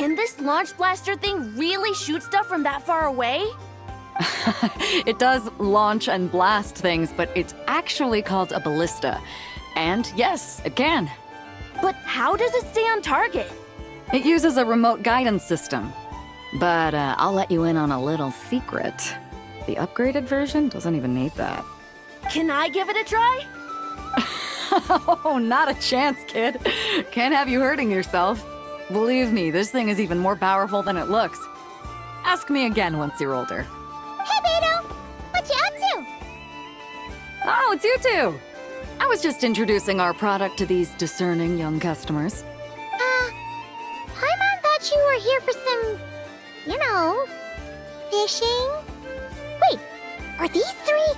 Can this launch blaster thing really shoot stuff from that far away? It does launch and blast things, but it's actually called a ballista. And yes, it can. But how does it stay on target? It uses a remote guidance system. But I'll let you in on a little secret. The upgraded version doesn't even need that. Can I give it a try? Oh, not a chance, kid. Can't have you hurting yourself. Believe me, this thing is even more powerful than it looks. Ask me again once you're older. Hey, Beto! What you up to? Oh, it's you two! I was just introducing our product to these discerning young customers. Paimon thought you were here for some, fishing? Wait, are these three?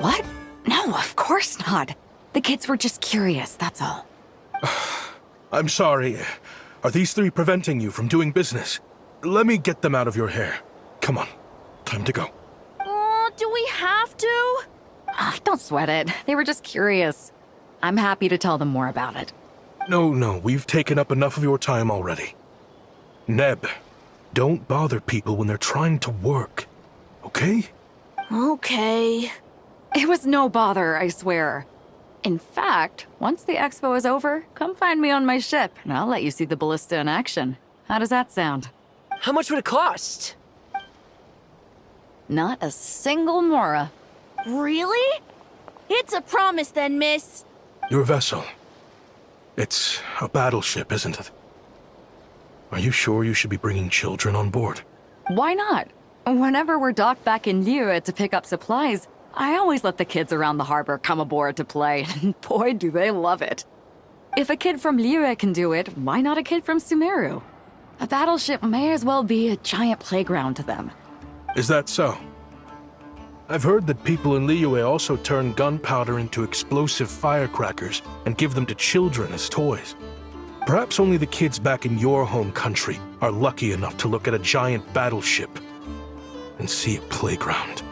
What? No, of course not. The kids were just curious, that's all. I'm sorry. Are these three preventing you from doing business? Let me get them out of your hair. Come on. Time to go. Oh, do we have to? Don't sweat it. They were just curious. I'm happy to tell them more about it. No, we've taken up enough of your time already. Neb, don't bother people when they're trying to work. Okay? Okay. It was no bother, I swear. In fact, once the expo is over, come find me on my ship, and I'll let you see the ballista in action. How does that sound? How much would it cost? Not a single mora. Really? It's a promise then, miss. Your vessel. It's a battleship, isn't it? Are you sure you should be bringing children on board? Why not? Whenever we're docked back in Liyue to pick up supplies, I always let the kids around the harbor come aboard to play, and boy, do they love it. If a kid from Liyue can do it, why not a kid from Sumeru? A battleship may as well be a giant playground to them. Is that so? I've heard that people in Liyue also turn gunpowder into explosive firecrackers and give them to children as toys. Perhaps only the kids back in your home country are lucky enough to look at a giant battleship and see a playground.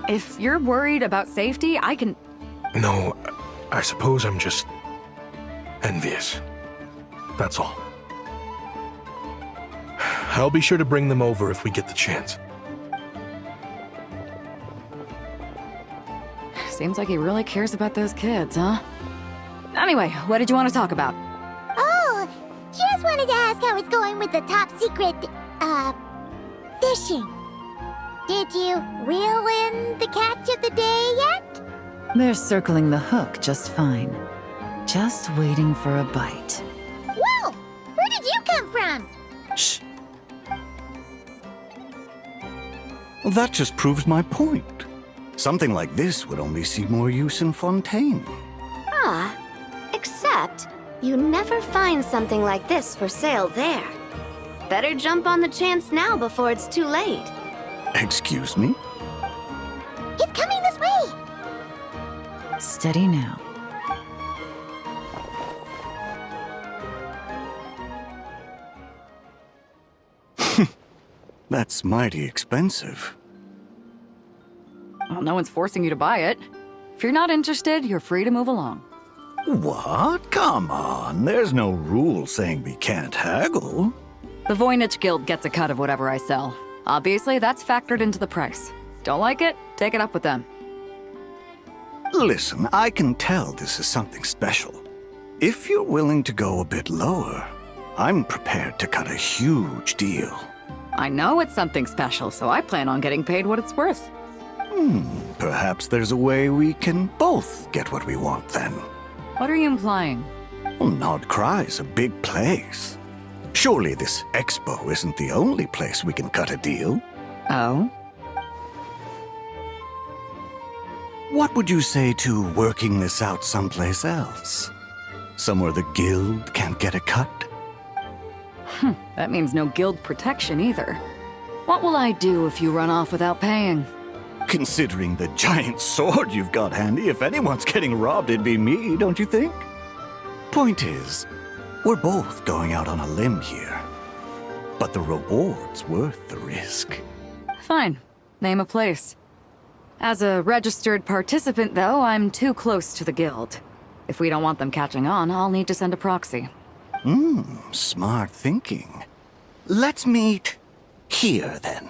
If you're worried about safety, I can... No, I suppose I'm just envious. That's all. I'll be sure to bring them over if we get the chance. Seems like he really cares about those kids, huh? Anyway, what did you want to talk about? Oh, just wanted to ask how it's going with the top secret, fishing. Did you reel in the catch of the day yet? They're circling the hook just fine. Just waiting for a bite. Whoa! Where did you come from? Shh. That just proves my point. Something like this would only see more use in Fontaine. Ah, except you never find something like this for sale there. Better jump on the chance now before it's too late. Excuse me? He's coming this way! Steady now. That's mighty expensive. Well, no one's forcing you to buy it. If you're not interested, you're free to move along. What? Come on, there's no rule saying we can't haggle. The Voynich Guild gets a cut of whatever I sell. Obviously, that's factored into the price. Don't like it? Take it up with them. Listen, I can tell this is something special. If you're willing to go a bit lower, I'm prepared to cut a huge deal. I know it's something special, so I plan on getting paid what it's worth. Perhaps there's a way we can both get what we want then. What are you implying? Well, Nod Cry's a big place. Surely this expo isn't the only place we can cut a deal. Oh? What would you say to working this out someplace else? Somewhere the guild can't get a cut? That means no guild protection either. What will I do if you run off without paying? Considering the giant sword you've got handy, if anyone's getting robbed, it'd be me, don't you think? Point is, we're both going out on a limb here. But the reward's worth the risk. Fine. Name a place. As a registered participant, though, I'm too close to the guild. If we don't want them catching on, I'll need to send a proxy. Smart thinking. Let's meet here, then.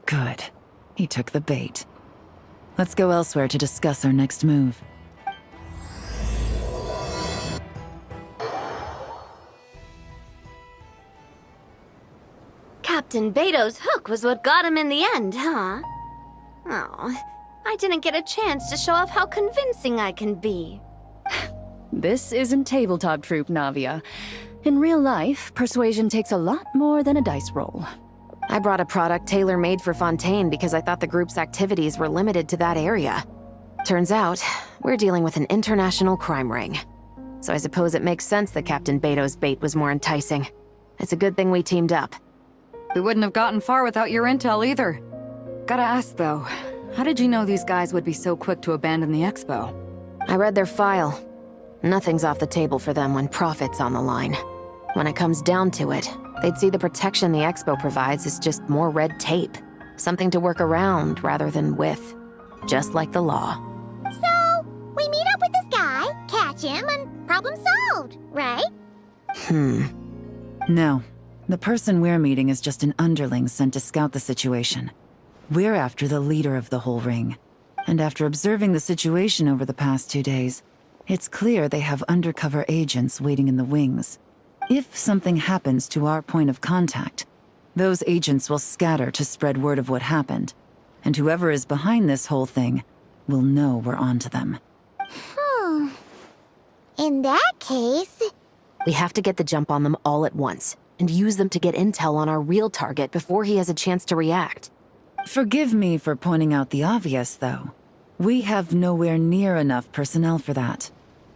Good. He took the bait. Let's go elsewhere to discuss our next move. Captain Beto's hook was what got him in the end, huh? Oh, I didn't get a chance to show off how convincing I can be. This isn't tabletop troop, Navia. In real life, persuasion takes a lot more than a dice roll. I brought a product tailor-made for Fontaine because I thought the group's activities were limited to that area. Turns out, we're dealing with an international crime ring. So I suppose it makes sense that Captain Beto's bait was more enticing. It's a good thing we teamed up. We wouldn't have gotten far without your intel either. Gotta ask though, how did you know these guys would be so quick to abandon the expo? I read their file. Nothing's off the table for them when profit's on the line. When it comes down to it, they'd see the protection the expo provides as just more red tape. Something to work around rather than with. Just like the law. So, we meet up with this guy, catch him, and problem solved, right? No. The person we're meeting is just an underling sent to scout the situation. We're after the leader of the whole ring. And after observing the situation over the past 2 days, it's clear they have undercover agents waiting in the wings. If something happens to our point of contact, those agents will scatter to spread word of what happened. And whoever is behind this whole thing will know we're onto them. In that case... We have to get the jump on them all at once, and use them to get intel on our real target before he has a chance to react. Forgive me for pointing out the obvious, though. We have nowhere near enough personnel for that.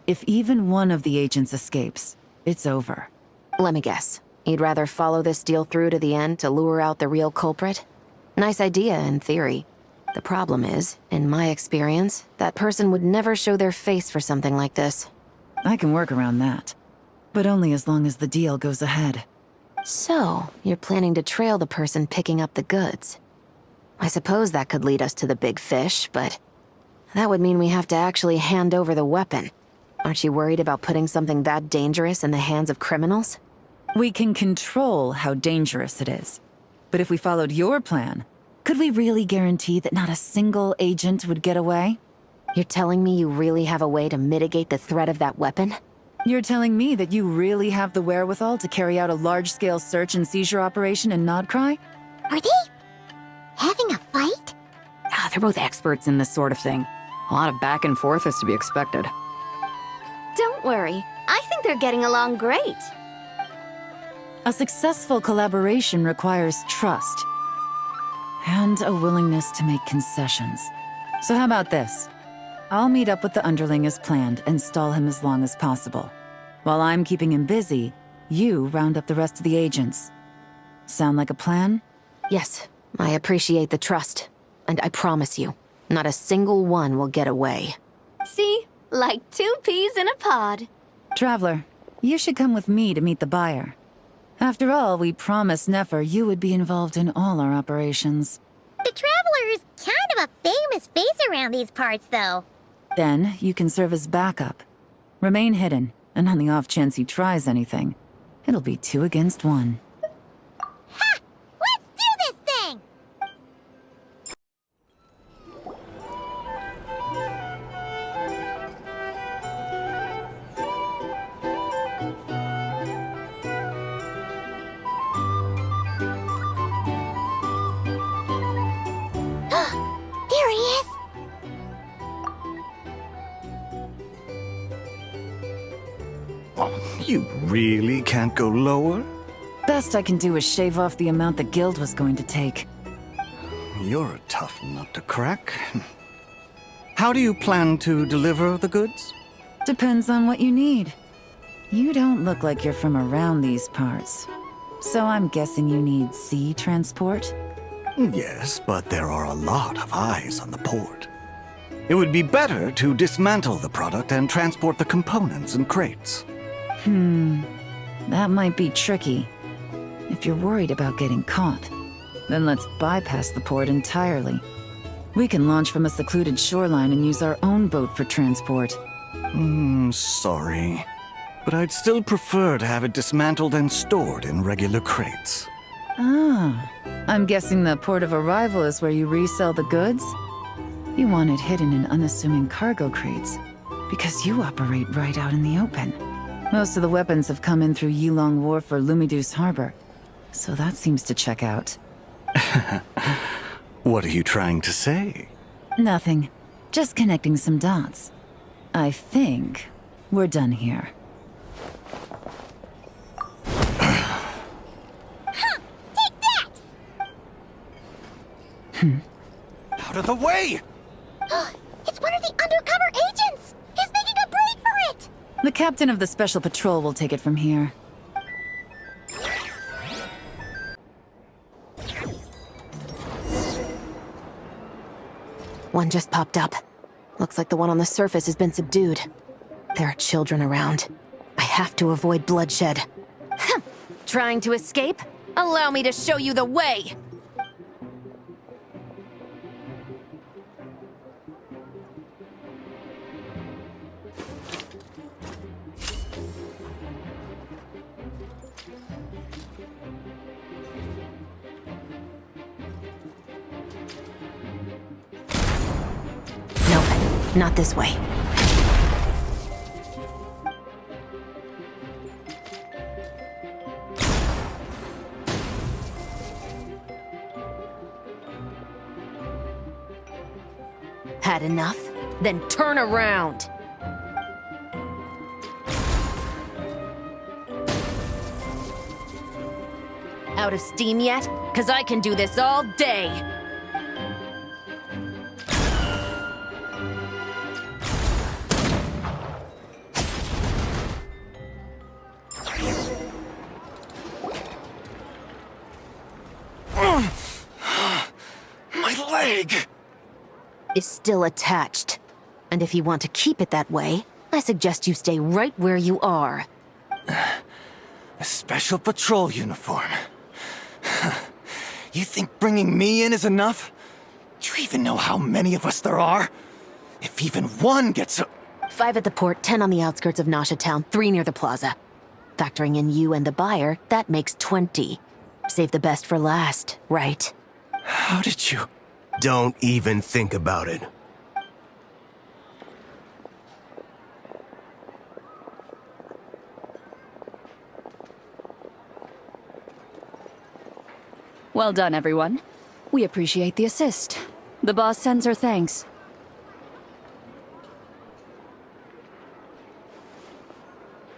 If even one of the agents escapes, it's over. Let me guess. You'd rather follow this deal through to the end to lure out the real culprit? Nice idea, in theory. The problem is, in my experience, that person would never show their face for something like this. I can work around that. But only as long as the deal goes ahead. So, you're planning to trail the person picking up the goods. I suppose that could lead us to the big fish, but that would mean we have to actually hand over the weapon. Aren't you worried about putting something that dangerous in the hands of criminals? We can control how dangerous it is. But if we followed your plan, could we really guarantee that not a single agent would get away? You're telling me you really have a way to mitigate the threat of that weapon? You're telling me that you really have the wherewithal to carry out a large-scale search and seizure operation in Nodcry? Are they having a fight? They're both experts in this sort of thing. A lot of back and forth is to be expected. Don't worry. I think they're getting along great. A successful collaboration requires trust. And a willingness to make concessions. So how about this? I'll meet up with the underling as planned and stall him as long as possible. While I'm keeping him busy, you round up the rest of the agents. Sound like a plan? Yes, I appreciate the trust. And I promise you, not a single one will get away. See? Like 2 peas in a pod. Traveler, you should come with me to meet the buyer. After all, we promised Nefer you would be involved in all our operations. The Traveler is kind of a famous face around these parts, though. Then, you can serve as backup. Remain hidden, and on the off chance he tries anything, it'll be 2 against 1. Ha! Let's do this thing! There he is! You really can't go lower? Best I can do is shave off the amount the guild was going to take. You're a tough nut to crack. How do you plan to deliver the goods? Depends on what you need. You don't look like you're from around these parts. So I'm guessing you need sea transport? Yes, but there are a lot of eyes on the port. It would be better to dismantle the product and transport the components in crates. That might be tricky. If you're worried about getting caught, then let's bypass the port entirely. We can launch from a secluded shoreline and use our own boat for transport. Sorry. But I'd still prefer to have it dismantled and stored in regular crates. Ah, I'm guessing the port of arrival is where you resell the goods? You want it hidden in unassuming cargo crates, because you operate right out in the open. Most of the weapons have come in through Yilong Wharf or Lumiduce Harbor, so that seems to check out. What are you trying to say? Nothing. Just connecting some dots. I think we're done here. Take that! Out of the way! It's one of the undercover agents! He's making a break for it! The captain of the Special Patrol will take it from here. One just popped up. Looks like the one on the surface has been subdued. There are children around. I have to avoid bloodshed. Trying to escape? Allow me to show you the way! Nope, not this way. Had enough? Then turn around! Out of steam yet? 'Cause I can do this all day! My leg! Is still attached. And if you want to keep it that way, I suggest you stay right where you are. A special patrol uniform. You think bringing me in is enough? Do you even know how many of us there are? If even one gets a... 5 at the port, 10 on the outskirts of Nasha Town, 3 near the plaza. Factoring in you and the buyer, that makes 20. Save the best for last, right? How did you... Don't even think about it. Well done, everyone. We appreciate the assist. The boss sends her thanks.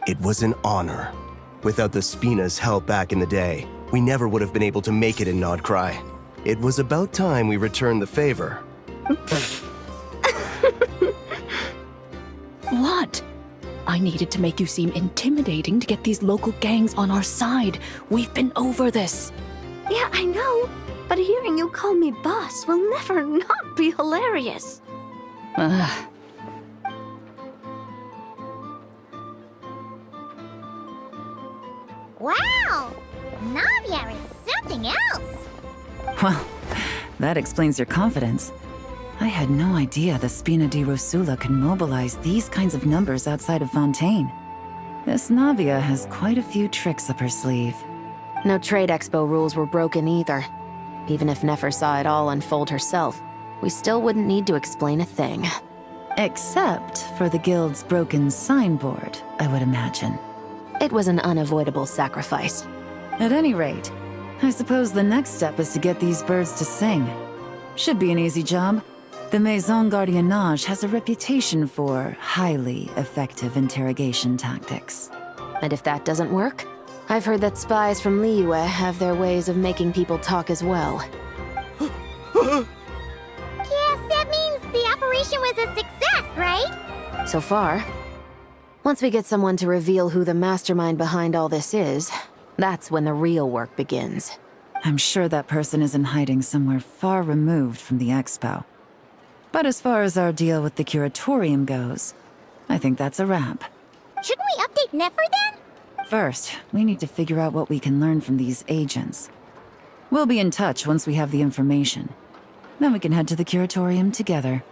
It was an honor. Without the Spina's help back in the day, we never would have been able to make it in Nodcry. It was about time we returned the favor. What? I needed to make you seem intimidating to get these local gangs on our side. We've been over this. Yeah, I know. But hearing you call me boss will never not be hilarious. Ugh. Wow! Navia is something else! Well, that explains your confidence. I had no idea the Spina di Rosula could mobilize these kinds of numbers outside of Fontaine. This Navia has quite a few tricks up her sleeve. No trade expo rules were broken either. Even if Nefer saw it all unfold herself, we still wouldn't need to explain a thing. Except for the guild's broken signboard, I would imagine. It was an unavoidable sacrifice. At any rate, I suppose the next step is to get these birds to sing. Should be an easy job. The Maison Gardiennage has a reputation for highly effective interrogation tactics. And if that doesn't work, I've heard that spies from Liyue have their ways of making people talk as well. Yes, that means the operation was a success, right? So far. Once we get someone to reveal who the mastermind behind all this is, that's when the real work begins. I'm sure that person is in hiding somewhere far removed from the expo. But as far as our deal with the curatorium goes, I think that's a wrap. Shouldn't we update Nefer then? First, we need to figure out what we can learn from these agents. We'll be in touch once we have the information. Then we can head to the curatorium together.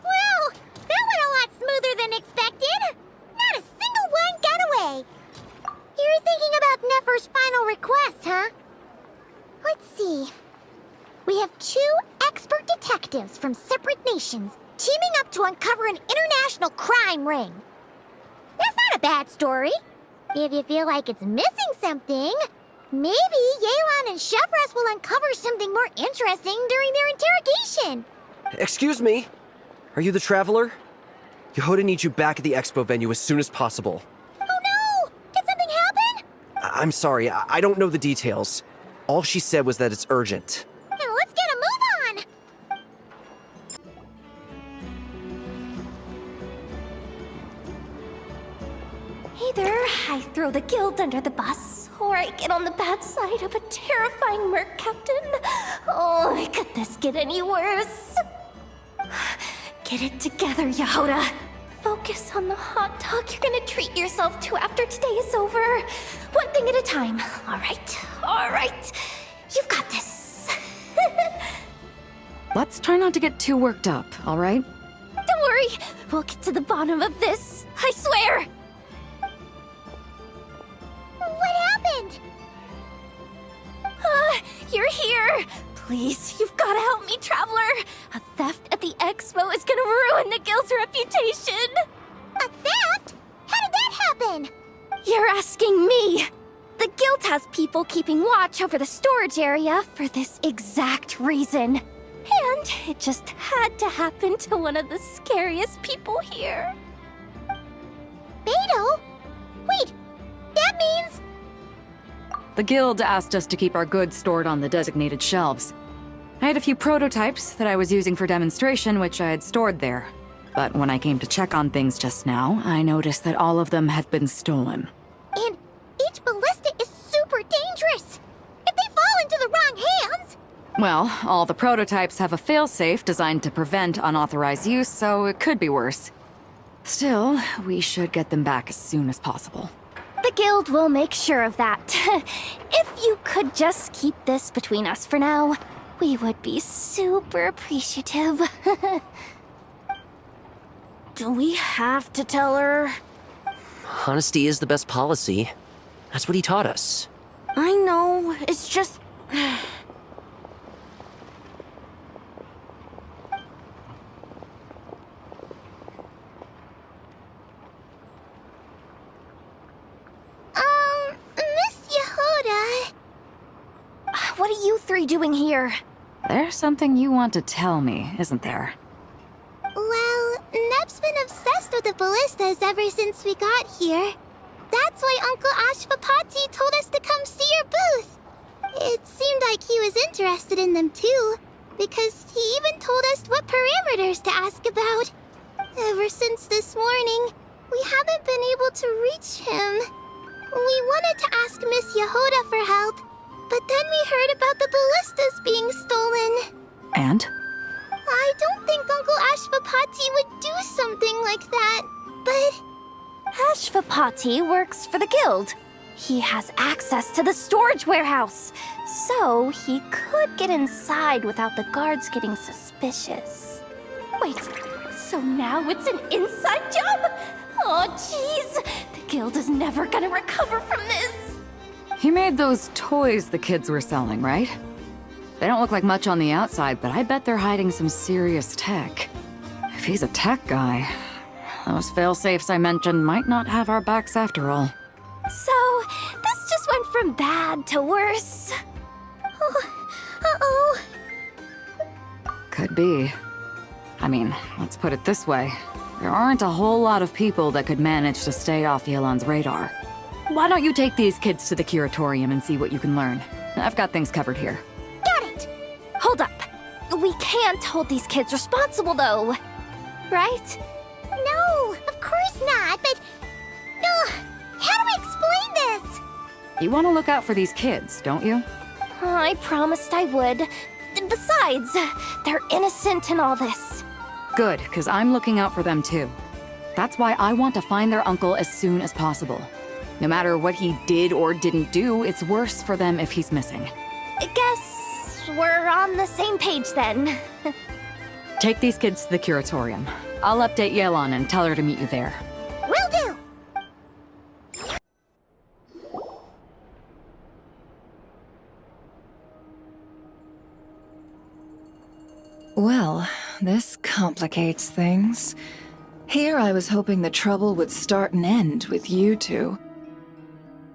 Well, that went a lot smoother than expected. Not a single one got away. You're thinking about Nefer's final request, huh? Let's see. We have 2 expert detectives from separate nations teaming up to uncover an international crime ring. That's not a bad story. If you feel like it's missing something, maybe Yelan and Chevres will uncover something more interesting during their interrogation. Excuse me? Are you the Traveler? Yehoda needs you back at the expo venue as soon as possible. Oh no! Did something happen? I'm sorry, I don't know the details. All she said was that it's urgent. Now let's get a move on! Either I throw the guild under the bus, or I get on the bad side of a terrifying merc captain. Oh, could this get any worse? Get it together, Yehoda. Focus on the hot dog you're gonna treat yourself to after today is over. One thing at a time. All right. You've got this. Let's try not to get too worked up, all right? Don't worry, we'll get to the bottom of this. I swear. What happened? You're here. Please, you've got to help me, Traveler. A theft at the expo is gonna ruin the guild's reputation. A theft? How did that happen? You're asking me. The guild has people keeping watch over the storage area for this exact reason. And it just had to happen to one of the scariest people here. Beto? Wait, that means... The guild asked us to keep our goods stored on the designated shelves. I had a few prototypes that I was using for demonstration, which I had stored there. But when I came to check on things just now, I noticed that all of them had been stolen. And each ballista is super dangerous. If they fall into the wrong hands... Well, all the prototypes have a failsafe designed to prevent unauthorized use, so it could be worse. Still, we should get them back as soon as possible. The guild will make sure of that. If you could just keep this between us for now, we would be super appreciative. Do we have to tell her? Honesty is the best policy. That's what he taught us. I know, it's just... Miss Yehoda... What are you 3 doing here? There's something you want to tell me, isn't there? Well, Neb's been obsessed with the ballistas ever since we got here. That's why Uncle Ashvapati told us to come see your booth. It seemed like he was interested in them too, because he even told us what parameters to ask about. Ever since this morning, we haven't been able to reach him. We wanted to ask Miss Yehoda for help, but then we heard about the ballistas being stolen. And? I don't think Uncle Ashvapati would do something like that, but... Ashvapati works for the guild. He has access to the storage warehouse, so he could get inside without the guards getting suspicious. Wait, so now it's an inside job? Oh, jeez. The guild is never gonna recover from this. He made those toys the kids were selling, right? They don't look like much on the outside, but I bet they're hiding some serious tech. If he's a tech guy, those fail-safes I mentioned might not have our backs after all. So, this just went from bad to worse. Uh-oh. Could be. I mean, let's put it this way. There aren't a whole lot of people that could manage to stay off Yelan's radar. Why don't you take these kids to the curatorium and see what you can learn? I've got things covered here. Got it! Hold up. We can't hold these kids responsible, though. Right? No, of course not, but... how do I explain this? You want to look out for these kids, don't you? I promised I would. Besides, they're innocent in all this. Good, because I'm looking out for them too. That's why I want to find their uncle as soon as possible. No matter what he did or didn't do, it's worse for them if he's missing. I guess we're on the same page then. Take these kids to the curatorium. I'll update Yelan and tell her to meet you there. Will do! Well, this complicates things. Here I was hoping the trouble would start and end with you two.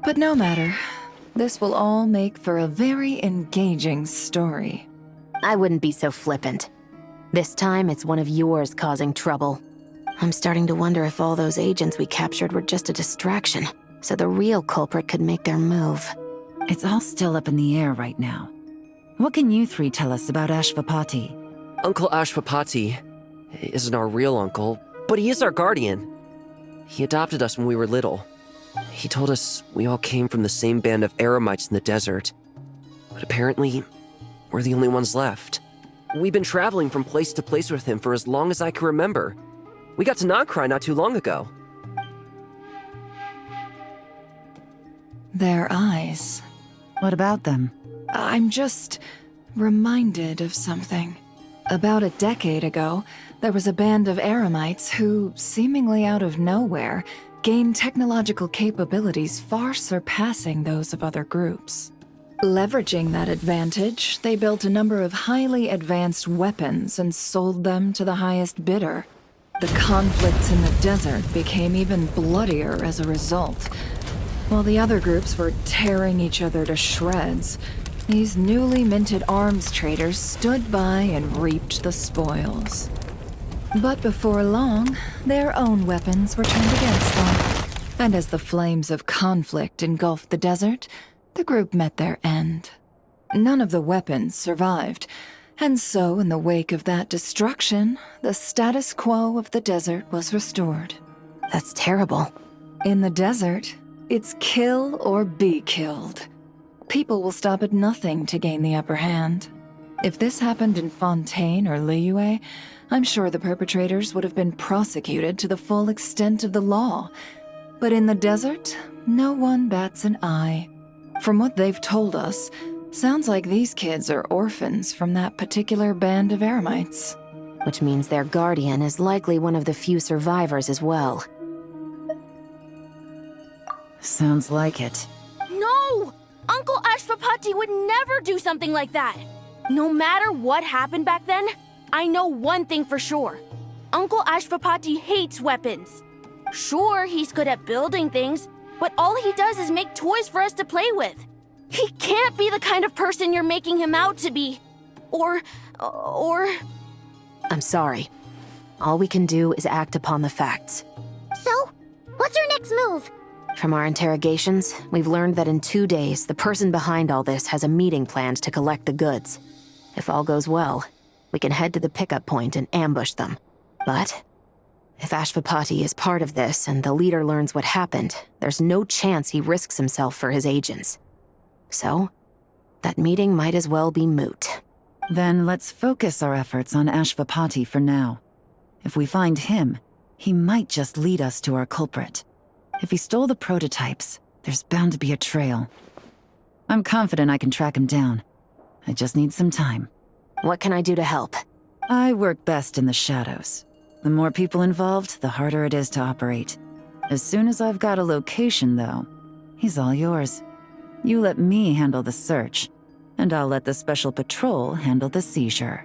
But no matter. This will all make for a very engaging story. I wouldn't be so flippant. This time, it's one of yours causing trouble. I'm starting to wonder if all those agents we captured were just a distraction, so the real culprit could make their move. It's all still up in the air right now. What can you three tell us about Ashvapati? Uncle Ashvapati isn't our real uncle, but he is our guardian. He adopted us when we were little. He told us we all came from the same band of eremites in the desert. But apparently, we're the only ones left. We've been traveling from place to place with him for as long as I can remember. We got to Nagcry not too long ago. Their eyes. What about them? I'm just reminded of something. About a decade ago, there was a band of eremites who, seemingly out of nowhere, gained technological capabilities far surpassing those of other groups. Leveraging that advantage, they built a number of highly advanced weapons and sold them to the highest bidder. The conflicts in the desert became even bloodier as a result. While the other groups were tearing each other to shreds, these newly minted arms traders stood by and reaped the spoils. But before long, their own weapons were turned against them. And as the flames of conflict engulfed the desert, the group met their end. None of the weapons survived, and so in the wake of that destruction, the status quo of the desert was restored. That's terrible. In the desert, it's kill or be killed. People will stop at nothing to gain the upper hand. If this happened in Fontaine or Liyue, I'm sure the perpetrators would have been prosecuted to the full extent of the law. But in the desert, no one bats an eye. From what they've told us, sounds like these kids are orphans from that particular band of eremites. Which means their guardian is likely one of the few survivors as well. Sounds like it. No! Uncle Ashvapati would never do something like that! No matter what happened back then, I know one thing for sure. Uncle Ashvapati hates weapons. Sure, he's good at building things, but all he does is make toys for us to play with. He can't be the kind of person you're making him out to be. Or... I'm sorry. All we can do is act upon the facts. So, what's our next move? From our interrogations, we've learned that in 2 days, the person behind all this has a meeting planned to collect the goods. If all goes well, we can head to the pickup point and ambush them. But if Ashvapati is part of this and the leader learns what happened, there's no chance he risks himself for his agents. So, that meeting might as well be moot. Then let's focus our efforts on Ashvapati for now. If we find him, he might just lead us to our culprit. If he stole the prototypes, there's bound to be a trail. I'm confident I can track him down. I just need some time. What can I do to help? I work best in the shadows. The more people involved, the harder it is to operate. As soon as I've got a location, though, he's all yours. You let me handle the search, and I'll let the special patrol handle the seizure.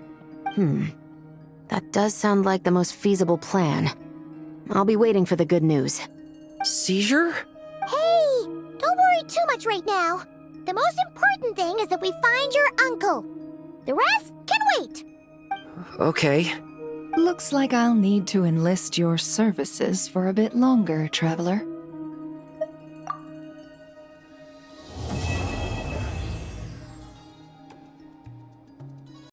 That does sound like the most feasible plan. I'll be waiting for the good news. Seizure? Hey, don't worry too much right now. The most important thing is that we find your uncle. The rest can wait. Okay. Looks like I'll need to enlist your services for a bit longer, Traveler.